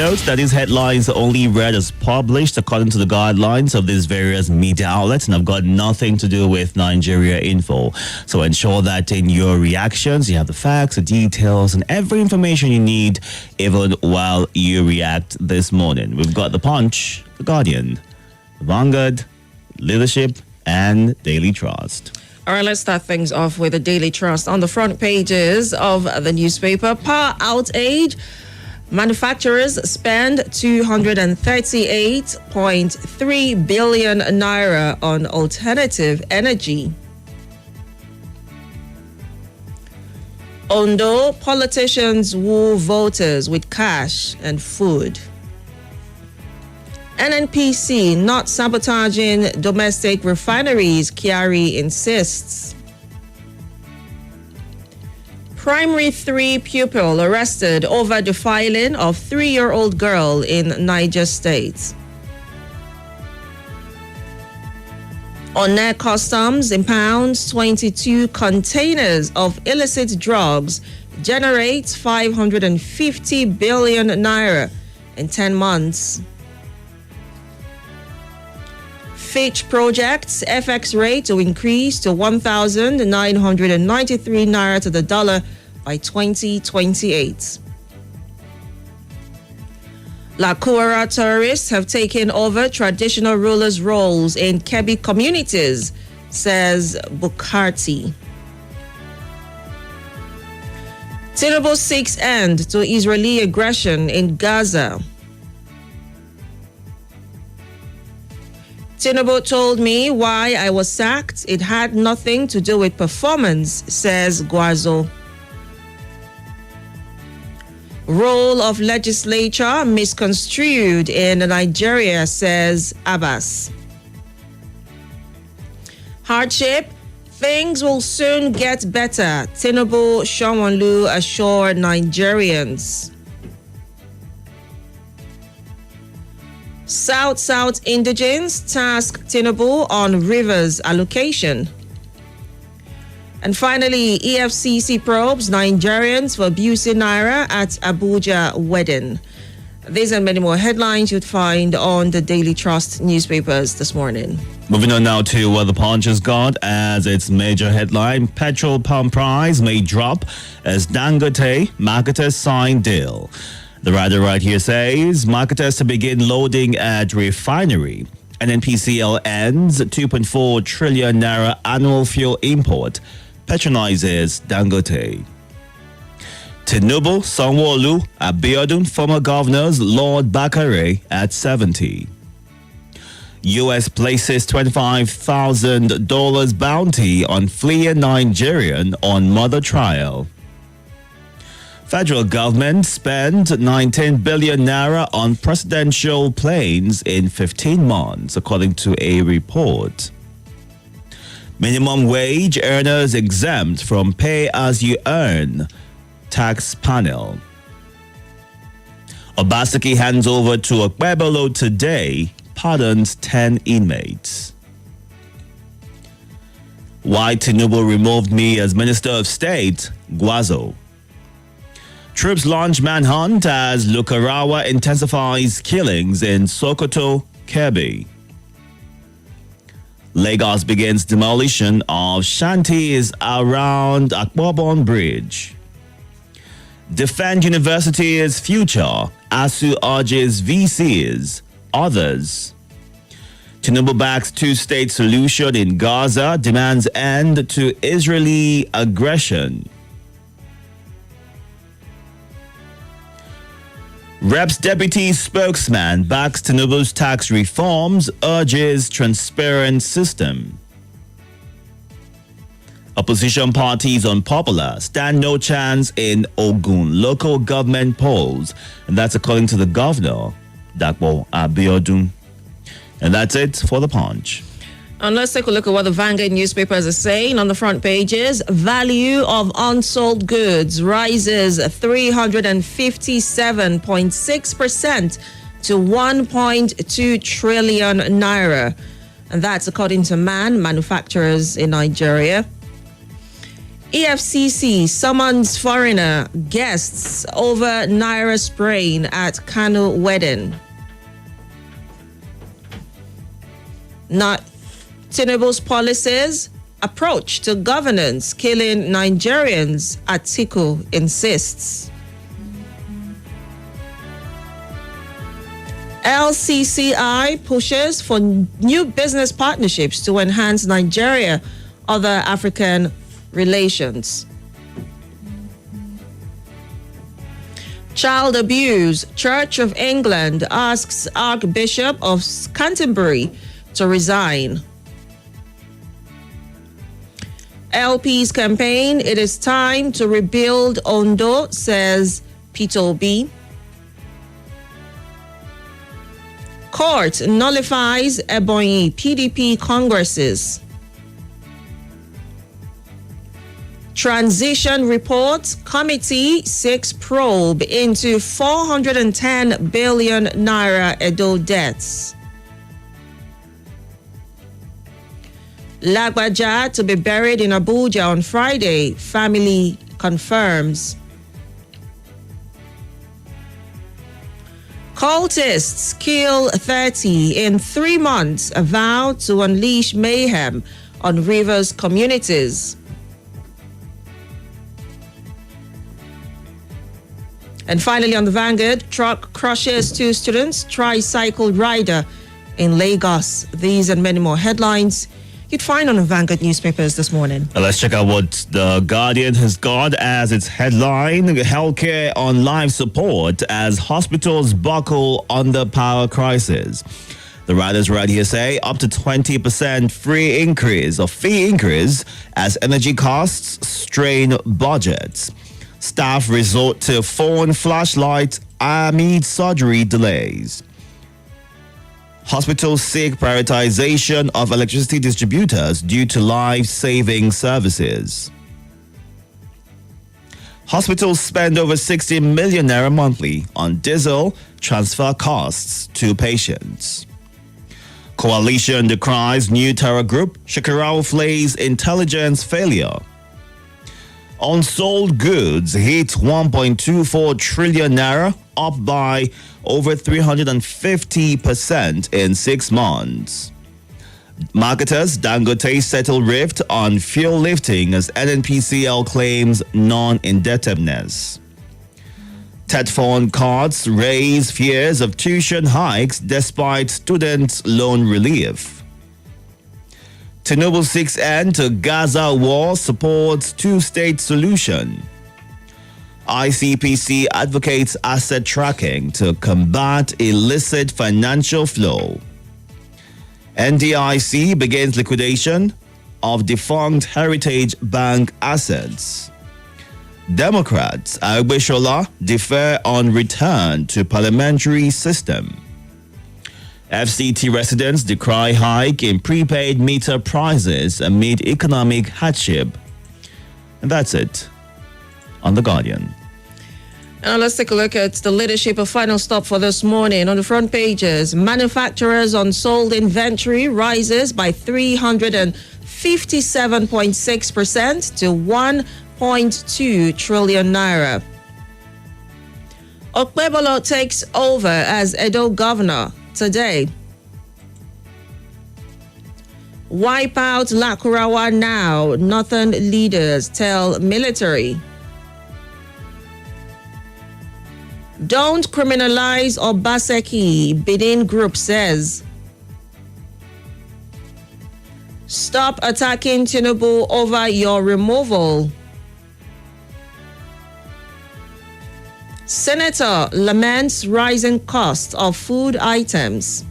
Note that these headlines are only read as published according to the guidelines of these various media outlets and have got nothing to do with Nigeria Info. So ensure that in your reactions, you have the facts, the details, and every information you need, even while you react this morning. We've got The Punch, The Guardian, The Vanguard, Leadership, and Daily Trust. All right, let's start things off with the Daily Trust. On the front pages of the newspaper, power outage. Manufacturers spend 238.3 billion naira on alternative energy. Ondo, politicians woo voters with cash and food. NNPC not sabotaging domestic refineries, Kyari insists. Primary 3 pupil arrested over defiling of 3-year-old girl in Niger State. On net customs impounds 22 containers of illicit drugs, generates 550 billion naira in 10 months. Fitch projects FX rate to increase to 1,993 naira to the dollar by 2028. Lakura tourists have taken over traditional rulers' roles in Kebbi communities, says Bukarti. Tinubu seeks end to Israeli aggression in Gaza. Tinubu told me why I was sacked. It had nothing to do with performance, says Guazo. Role of legislature misconstrued in Nigeria, says Abbas. Hardship, things will soon get better. Tinubu Shawonlu assure Nigerians. South indigents task Tinubu on rivers allocation. And finally, EFCC probes Nigerians for abusing Naira at Abuja wedding. These and many more headlines you'd find on the Daily Trust newspapers this morning. Moving on now to what The Punch has got as its major headline. Petrol pump price may drop as Dangote marketers sign deal. The writer right here says marketers to begin loading at refinery. NNPCL ends 2.4 trillion naira annual fuel import. Patronizes Dangote. Tinubu, Sanwo-Olu, Abiodun, former governors Lord Bakare at 70. U.S. places $25,000 bounty on fleeing Nigerian on murder trial. Federal government spent 19 billion naira on presidential planes in 15 months, according to a report. Minimum wage earners exempt from pay-as-you-earn tax panel. Obaseki hands over to Okpebolo today, pardons 10 inmates. Why Tinubu removed me as Minister of State, Guazo. Troops launch manhunt as Lukarawa intensifies killings in Sokoto, Kebbi. Lagos begins demolition of shanties around Akbobon Bridge. Defend University's future, ASU urges VCs, others. Tinubu backs two-state solution in Gaza, demands end to Israeli aggression. Reps deputy spokesman backs Tinubu's tax reforms, urges transparent system. Opposition parties unpopular stand no chance in Ogun local government polls, and that's according to the governor, Dapo Abiodun. And that's it for The Punch. And let's take a look at what the Vanguard newspapers are saying on the front pages. Value of unsold goods rises 357.6% to 1.2 trillion naira. And that's according to manufacturers in Nigeria. EFCC summons foreigner guests over Naira spraying at Kano wedding. Not Tinubu's policies approach to governance killing Nigerians, Atiku insists. LCCI pushes for new business partnerships to enhance Nigeria, other African relations. Child abuse. Church of England asks Archbishop of Canterbury to resign. LP's campaign, it is time to rebuild Ondo, says Peter Obi. Court nullifies Ebonyi PDP congresses. Transition report, committee seeks probe into 410 billion naira Edo debts. Lagbaja to be buried in Abuja on Friday, family confirms. Cultists kill 30 in 3 months, vow to unleash mayhem on Rivers communities. And finally on the Vanguard, truck crushes 2 students, tricycle rider in Lagos. These and many more headlines you'd find on the Vanguard newspapers this morning. Let's check out what The Guardian has got as its headline. Healthcare on life support as hospitals buckle under power crisis. The writers right here say up to 20% fee increase as energy costs strain budgets. Staff resort to phone flashlights amid surgery delays. Hospitals seek prioritization of electricity distributors due to life-saving services. Hospitals spend over 60 million naira monthly on diesel transfer costs to patients. Coalition decries new terror group. Shekarau flays intelligence failure. Unsold goods hit 1.24 trillion naira, up by over 350% in 6 months. Marketers Dangote settle rift on fuel lifting as NNPCL claims non-indebtedness. TETFON cards raise fears of tuition hikes despite student loan relief. Tinubu seeks end to Gaza war, supports two-state solution. ICPC advocates asset tracking to combat illicit financial flow. NDIC begins liquidation of defunct Heritage Bank assets. Democrats Agbeshola defer on return to parliamentary system. FCT residents decry hike in prepaid meter prices amid economic hardship. And that's it on The Guardian. Now let's take a look at the leadership of Final Stop for this morning. On the front pages, manufacturers' unsold inventory rises by 357.6% to 1.2 trillion naira. Okpebolo takes over as Edo governor today. Wipe out Lakurawa now, Northern leaders tell military. Don't criminalize Obaseki, Bidin Group says. Stop attacking Tinubu over your removal. Senator laments rising cost of food items.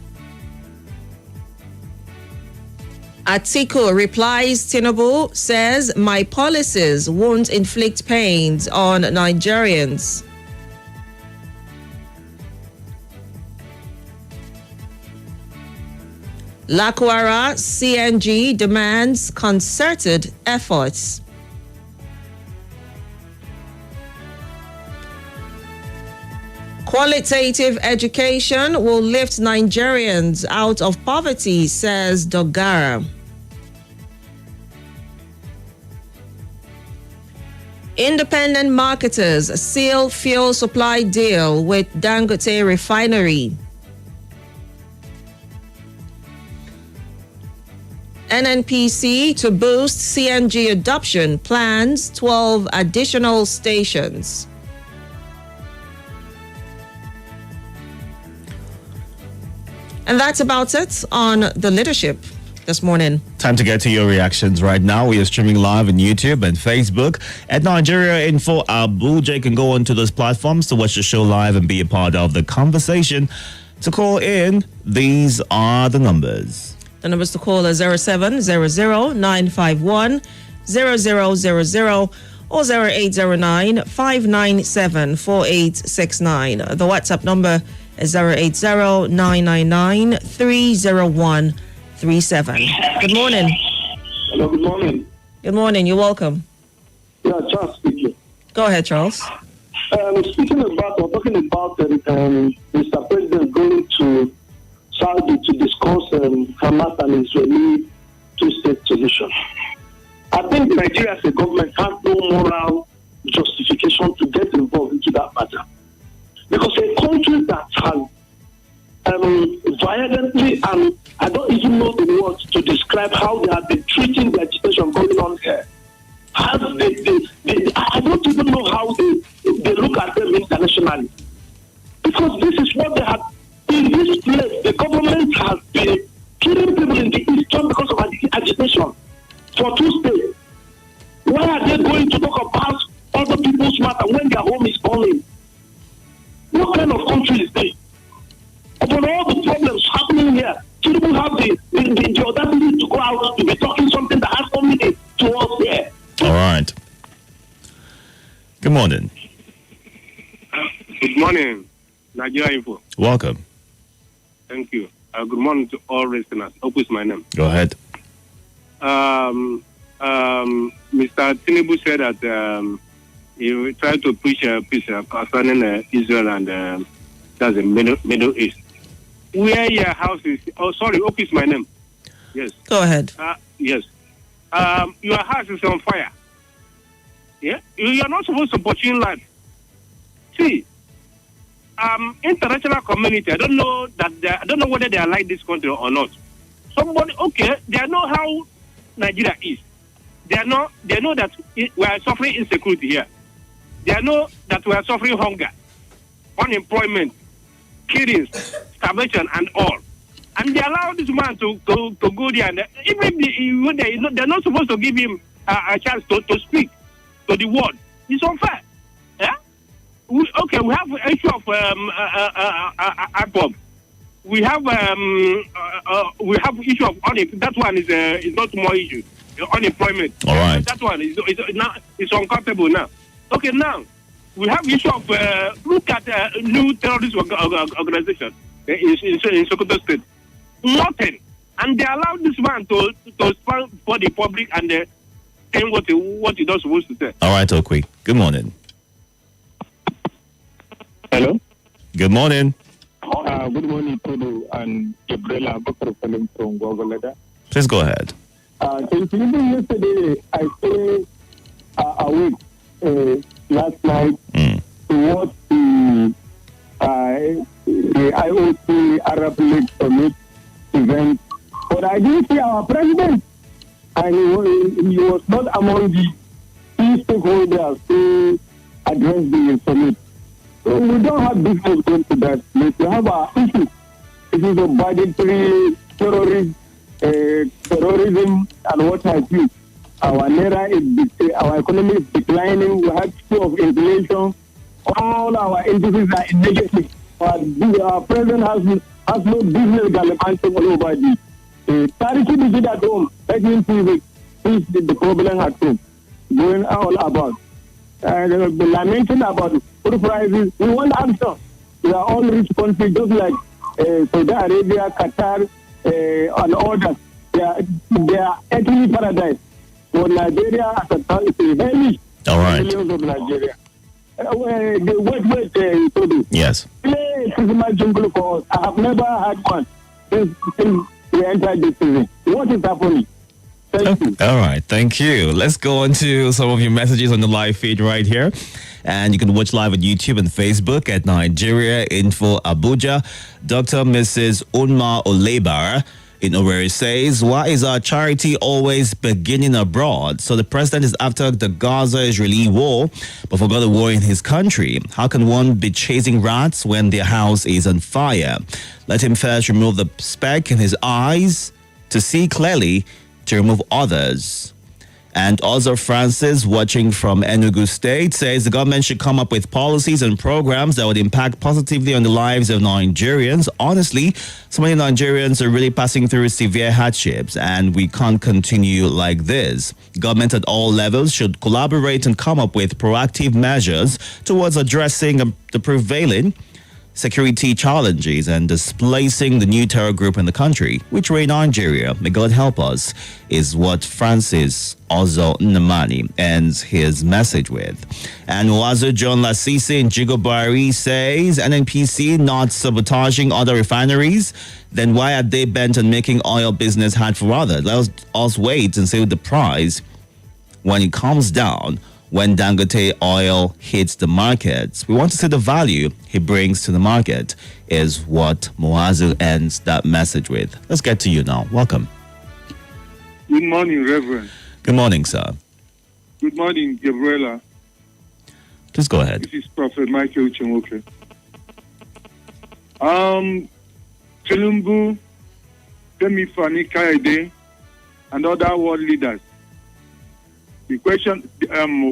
Atiku replies Tinubu, says my policies won't inflict pains on Nigerians. Lakwara CNG demands concerted efforts. Qualitative education will lift Nigerians out of poverty, says Dogara. Independent marketers seal fuel supply deal with Dangote refinery. NNPC to boost CNG adoption plans 12 additional stations. And that's about it on the leadership this morning. Time to get to your reactions right now. We are streaming live on YouTube and Facebook at Nigeria Info Abuja. You can go onto those platforms to watch the show live and be a part of the conversation. To call in, these are the numbers. The numbers to call are 0700-951-0000 or 0809-597-4869. The WhatsApp number is 080-999-30137. Good morning. Hello, good morning. Good morning. You're welcome. Yeah, Charles speaking. Go ahead, Charles. Talking about Mr. President going to Saudi to discuss Hamas and Israeli two-state solution. I think Nigeria as a government has no moral justification to get involved into that matter. Because a country that has violently, and I don't even know the words to describe how they have been treating the agitation going on here. I don't even know how they look at them internationally. Because this is what they have. In this place, the government has been killing people in the east just because of agitation for two states. Why are they going to talk about other people's matter when their home is falling? What kind of country is this? Upon all the problems happening here, people have the audacity to go out to be talking something that has no meaning to us here. All right. Good morning. Good morning, Nigeria Info. Welcome. Thank you. Good morning to all listeners. Hope is my name. Go ahead. Mr. Tinubu said that he tried to preach peace concerning Israel and that's the Middle East. Where your house is? Oh, sorry. Hope is my name. Yes. Go ahead. Yes. Your house is on fire. Yeah. You are not supposed to portray life. See. International community, I don't know whether they are like this country or not. Somebody, okay, they know how Nigeria is. They know that we are suffering insecurity here. They know that we are suffering hunger, unemployment, killings, starvation, and all. And they allow this man to go there, and even they're not supposed to give him a chance to speak to the world. It's unfair. Yeah. We have issue of IPOB. We have issue of unemployment. That one is not more issue. Unemployment. All right. That one is uncountable now. Okay, now we have issue of look at new terrorist organization in Sokoto State. Nothing, and they allow this man to stand for the public and saying what he does supposed to say. All right, Okwi. Good morning. Hello? Good morning. Good morning, Itodo and Gabrielle from Gogoleda. Please go ahead. Since yesterday, I stayed awake last night to watch the IOC Arab League Summit event, but I didn't see our president, and he was not among the key stakeholders to address the summit. So we don't have business going to that place. We have our issues. Issues of budgetary terrorism and what have you. Our naira our economy is declining. We have issue of inflation. All our entities are in negative. Our president has no business gallivanting all over the charity visit at home. Let him see the problem at home. Going all about. Lamenting about food prices. We want answer. We are all rich countries, just like Saudi Arabia, Qatar, and others. They are actually paradise. For Nigeria, as a town, it's a very millions of Nigeria. Wait, Itodo. Yes. Play Christmas jungle for us. I have never had one since we entered this season. What is happening? Thank you. All right, thank you. Let's go on to some of your messages on the live feed right here. And you can watch live on YouTube and Facebook at Nigeria Info Abuja. Dr. Mrs. Unma Olebar in Owerri says, why is our charity always beginning abroad? So the president is after the Gaza-Israeli war, but forgot the war in his country. How can one be chasing rats when their house is on fire? Let him first remove the speck in his eyes to see clearly, to remove others. And also Francis, watching from Enugu State, says the government should come up with policies and programs that would impact positively on the lives of Nigerians. Honestly, so many Nigerians are really passing through severe hardships, and we can't continue like this. Government at all levels should collaborate and come up with proactive measures towards addressing the prevailing security challenges and displacing the new terror group in the country, which were in Nigeria. May God help us, is what Francis Ozo Nnamani ends his message with. And Wazo John Lasisi in Jigobari says, NNPC not sabotaging other refineries? Then why are they bent on making oil business hard for others? Let us wait and see the price when it comes down. When Dangote oil hits the markets, we want to see the value he brings to the market, is what Moazu ends that message with. Let's get to you now. Welcome. Good morning, Reverend. Good morning, sir. Good morning, Gabrielle. Please go ahead. This is Prophet Michael Chimoke. Chilumbu, Femi Fani Kaede, and other world leaders. The question,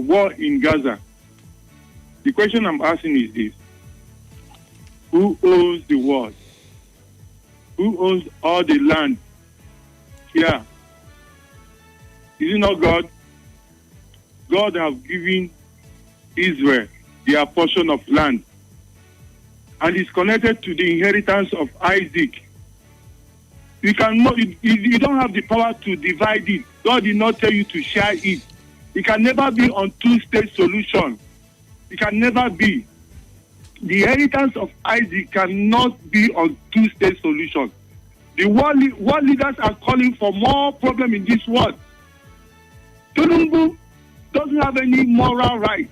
war in Gaza. The question I'm asking is this: who owns the world? Who owns all the land here? Is it not God? God has given Israel their portion of land, and is connected to the inheritance of Isaac. You cannot, you don't have the power to divide it. God did not tell you to share it. It can never be on two-state solution. It can never be. The inheritance of Isaac cannot be on two-state solution. The world leaders are calling for more problem in this world. Tinubu doesn't have any moral right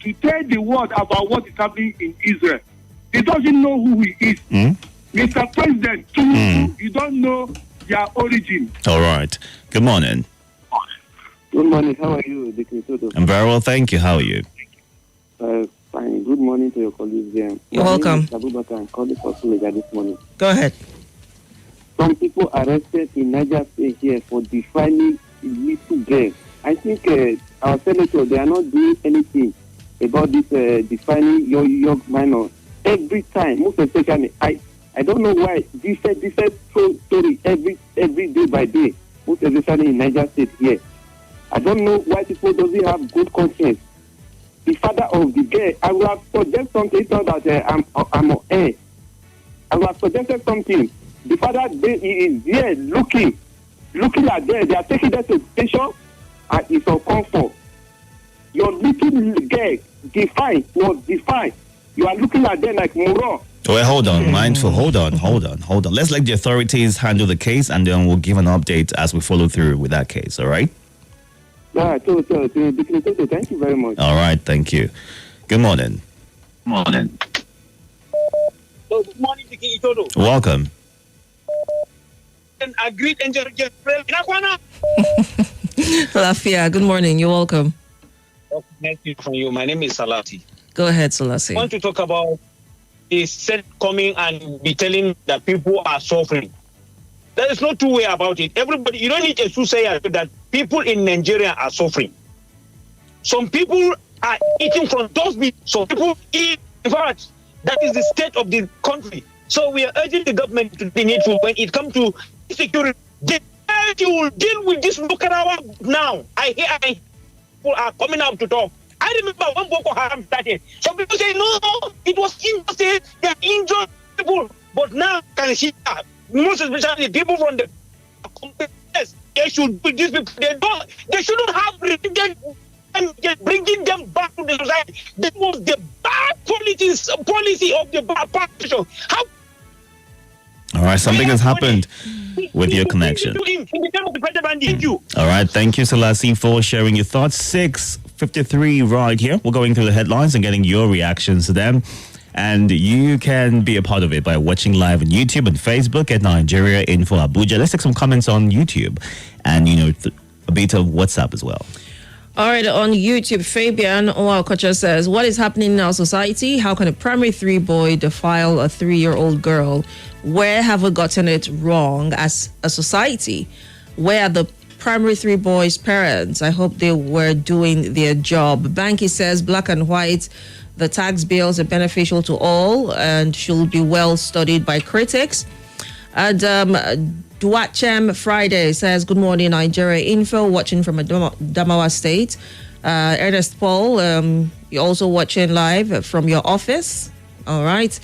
to tell the world about what is happening in Israel. He doesn't know who he is. Mr. President, Tinubu, you don't know their origin. All right. Good morning. Good morning. How are you, Itodo? I'm very well, thank you. How are you? Fine. Good morning to your colleagues there. You're welcome. I'm calling for Sulega this morning. Go ahead. Some people arrested in Niger State here for defining little girls. I think our senators, they are not doing anything about this defining young minors. Every time, most especially, I don't know why different story every day by day, most especially in Niger State here. I don't know why people doesn't have good conscience. The father of the girl, I will have suggested something so that I'm on air. I will have suggested something. The father is there looking at them. They are taking them to the station and it's on comfort. Your little girl was defined. You are looking at them like Moro. Well, hold on, mindful. Hold on. Let's let the authorities handle the case, and then we'll give an update as we follow through with that case, all right? Thank you very much. All right, thank you. Good morning. Good morning, Itodo. Welcome. And agreed and Gabrielle. Lafia, good morning. You're welcome. Nice to hear from you. My name is Salati. Go ahead, I Selassie. want to talk about the set coming and be telling that people are suffering. There is no two way about it. Everybody, you don't need a soothsayer that people in Nigeria are suffering. Some people are eating from dustbin. Some people eat. In fact, that is the state of the country. So we are urging the government to be needful when it comes to security. The security will deal with this Bukarawa now. I hear people are coming out to talk. I remember when Boko Haram started. Some people say, no, it was injustice. They are injured people. But now, can see most especially people from the companies, they should put these people. They shouldn't have bringing them back to the society. That was the bad policy of the bad politician. How? All right, something has happened. with your connection. Thank you. All right. Thank you, Selassie, for sharing your thoughts. 6:53 right here. We're going through the headlines and getting your reactions to them. And you can be a part of it by watching live on YouTube and Facebook at Nigeria Info Abuja. Let's take some comments on YouTube and, a bit of WhatsApp as well. All right, on YouTube, Fabian Owakocha says, what is happening in our society? How can a primary 3 boy defile a 3-year-old girl? Where have we gotten it wrong as a society? Where are the primary 3 boys' parents? I hope they were doing their job. Banky says, black and white, the tax bills are beneficial to all and should be well studied by critics. And Dwachem Friday says, good morning, Nigeria Info, watching from Adamawa State. Ernest Paul, you're also watching live from your office. All right.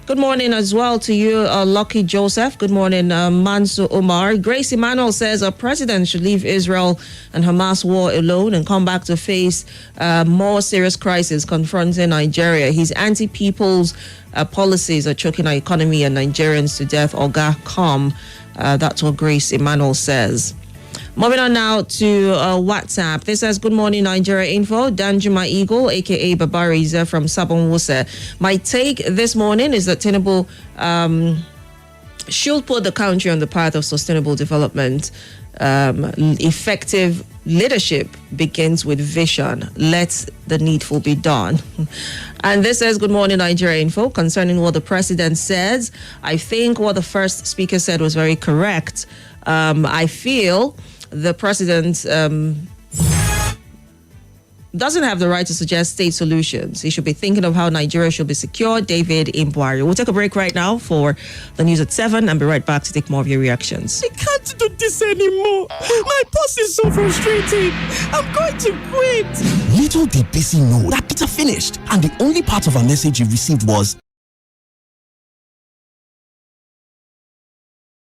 Good morning as well to you, Lucky Joseph. Good morning, Mansu Omar. Grace Emmanuel says a president should leave Israel and Hamas war alone and come back to face more serious crisis confronting Nigeria. His anti-people's policies are choking our economy and Nigerians to death. Oga, come. That's what Grace Emmanuel says. Moving on now to WhatsApp. This says, good morning, Nigeria Info. Danjuma Eagle, a.k.a. Babariza from Sabon Wuse. My take this morning is that Tinubu should put the country on the path of sustainable development. Effective leadership begins with vision. Let the needful be done. And this says, good morning, Nigeria Info. Concerning what the president says, I think what the first speaker said was very correct. I feel the president doesn't have the right to suggest state solutions. He should be thinking of how Nigeria should be secure. David Imbuari. We'll take a break right now for the news at 7 and be right back to take more of your reactions. I can't do this anymore. My boss is so frustrating. I'm going to quit. Little did Busy know that Peter finished, and the only part of our message he received was,